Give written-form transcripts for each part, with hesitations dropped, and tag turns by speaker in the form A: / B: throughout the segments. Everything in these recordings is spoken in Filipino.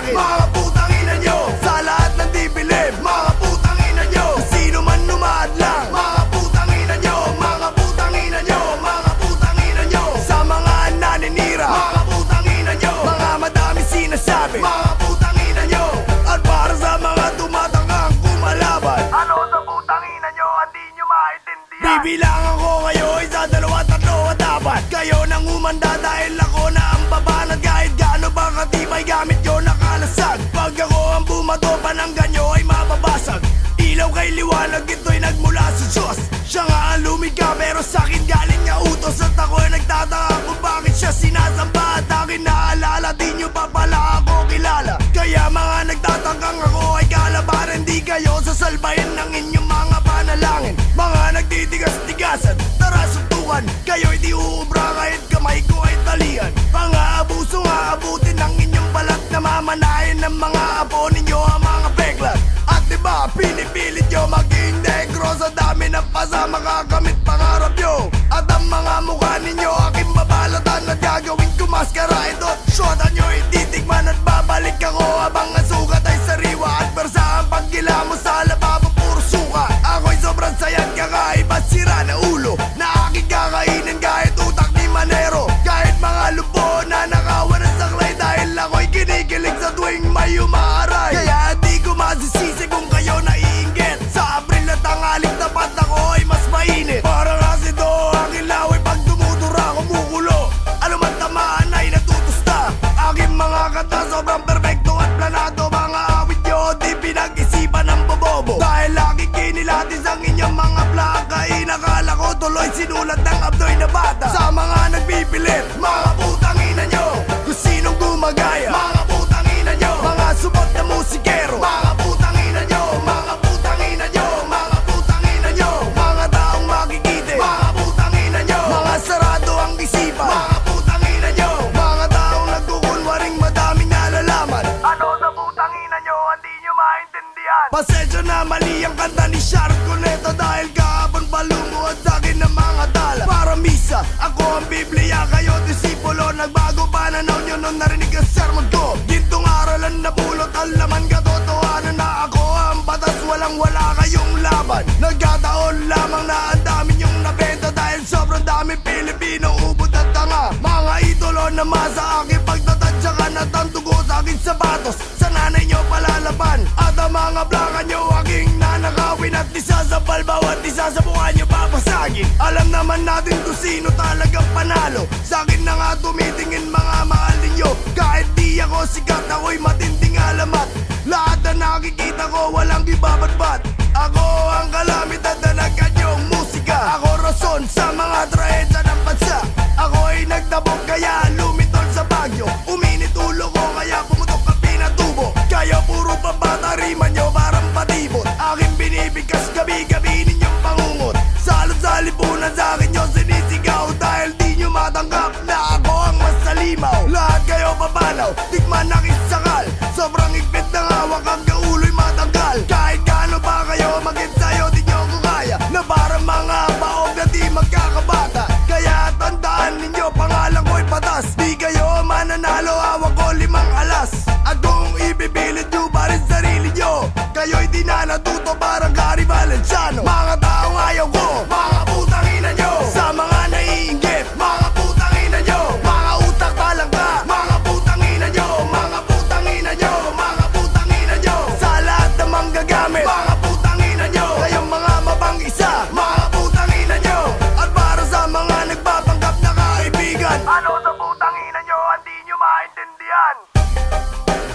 A: akin. Mga putang ina nyo, sa lahat ng di bilib. Mga putang ina nyo, sino man lumaadlang. Mga putang ina nyo, mga putang ina nyo, mga putang ina nyo, sa mga naninira. Mga putang ina nyo, mga madami sinasabi. Mga putang ina nyo, at para sa mga tumatangkang kumalaban. Ano sa putang ina nyo, hindi nyo maintindihan. Bibilangan ko kayo, isa, dalawa, tatlo at apat. Kayo nang umanda dahil ako na ang babanat. Kahit gaano ba katibay gamit yun nakalasag. Pag ako ang bumato, pananggan nyo ay mababasag. Ilaw kay liwanag, ito'y nagmula sa Diyos. Siya nga ang lumikha pero sa'kin galing niya utos. At ako'y nagtataka kung bakit siya sinasamba. At akin naalala, di nyo pa pala ako kilala. Kaya mga nagtatangkang ako ay kalabaran. Di kayo sasalbahin ng inyong mga panalangin. Mga nagtitigas-tigasan, tara suntukan. Kayo'y di uubra kahit kamay ko ay talian. Mga abuso nga abutin ng inyong balat. Namamanahin ng mga apo ninyo ang mga peklat. At diba pinipilit nyo maging negro. Sa dami ng pasa makakamit pangarap nyo. At ang mga mukha ninyo aking babalatan. At gagawin ko maskara ito. Shota nyo ititikman at babalik ako. Habang ang sugat ay sariwa. At persa ang paggila mo sa lababo puro suka. Ako'y sobrang sayang kakaiba sira na ulo. Na aking kakainin kahit utak ni Manero. Kahit mga lupo na nakawan ng saklay. Dahil ako'y kinikilig sa tuwing may umaaray. Kaya di ko masisisi kung kayo naiinggit. Sa Abril at tangaling tapat ako ay mas mainit. Parang asido ang ilaw ay pag dumudura kumukulo. Ano man tamaan ay natutusta. Aking mga kanta sobrang perfecto at planado. Mga awit nyo di pinag-isipan ng bobobo. Dahil lagi kinilatis ang inyong mga plaka. Inakala ko tuloy sinulat ng abdoy na bata. Sa mga nagbibilit, mga putang ina nyo, kung sinong gumagaya. Mga putang ina nyo, mga subot na musikero. Mga putang ina nyo, mga putang ina nyo, mga putang ina nyo, mga taong makikite. Mga putang ina nyo, mga sarado ang isipan. Mga putang ina nyo, mga taong nagkukunwaring madaming nalalaman. Ano sa putang ina nyo, hindi nyo maintindihan. Pasensya na mali ang kanta ni Sharon Cuneta. Dahil kahapon palumuad sa'kin ng mga tala. Para misa, ako ang Biblia, kayo disipulo. Nagbago pananaw nyo nung narinig ang sermon ko. Gintong aralan na pulot ang laman, katotohanan na ako ang batas. Walang wala kayong laban. Nagkataon lamang na ang dami nyong nabenta. Dahil sobrang daming Pilipino, ubod at tanga. Mga idolo na masa aking pagtatadyakan. At ang dugo sa aking sapatos, sa nanay nyo palalaban. At ang mga blaka nyo aking nanakawin. At isa sa balbaw at isa sa mukha nyo papasagin. Alam naman natin kung sino talagang panalo. Sa akin na nga tumitingin mga mahal ninyo. Kahit di ako sikat, ako'y matinding alamat. Lahat na nakikita ko walang ibabatbat. Ako ang kalamidad na nagkanyong musika. Ako rason sa mga trahedya ng bansa. Ako'y nagdabog kaya lumitol sa bagyo. Uminit ulo ko kaya pumutok ang pinatubo. Kayo puro pabata, rima nyo parang patibot. Aking binibigkas gabi-gabi ninyong pangungot. Salot sa lipunan sa akin nyo sinisigaw. Dahil di nyo matanggap na ako ang mas salimaw. Lahat kayo papalaw, tikman na kisakal. Sobrang higpit ng hawak ang kaulo'y matanggal. Kahit gaano pa kayo mag-ensayo, di nyo ko kaya. Na parang mga baog na di magkakabata. Kaya tandaan ninyo, pangalan ko'y patas. Di kayo mananalo, hawak ko 5 alas. At kung ibibilid nyo pa rin sarili nyo, kayo'y di na natuto parang Gary Valenciano. Mga taong ayaw ko, mga putang ina nyo. Sa mga naiinggit, mga putang ina nyo. Mga utak talangka, mga putang ina nyo. Mga putang ina nyo, mga putang ina nyo. Sa lahat ng manggagamit, mga putang ina nyo. Kayong mga mabang-isa, mga putang ina nyo. At para sa mga nagpapanggap na kaibigan, ano sa putang ina nyo, hindi nyo maintindihan.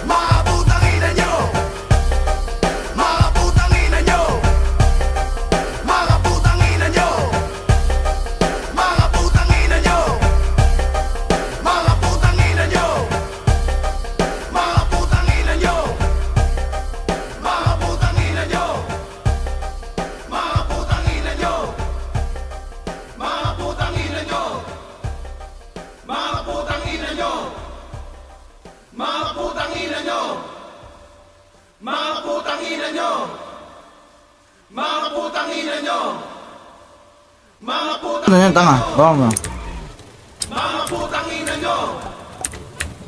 A: Mga putang ina nyo, mga putang ina nyo, mga putang ina nyo, mga putang ina nyo, mga putang ina nyo, mga putang ina nyo, mga putang ina nyo, mga putang ina nyo, mga putang ina nyo, mga putang ina nyo, mga putang ina nyo, mga putang ina nyo, mga putang ina nyo, mga putang
B: Ano yan, tanga? Baka mo.
A: mga putang ina nyo,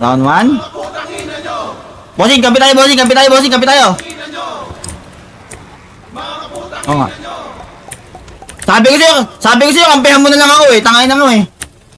B: Round 1?
A: mga putang ina nyo,
B: Bossing, kampi tayo, bossing, kampi tayo, bossing, kampi tayo. Oo nga. Sabi ko sa'yo, kampihan mo na lang ako eh. Tangay na ako eh.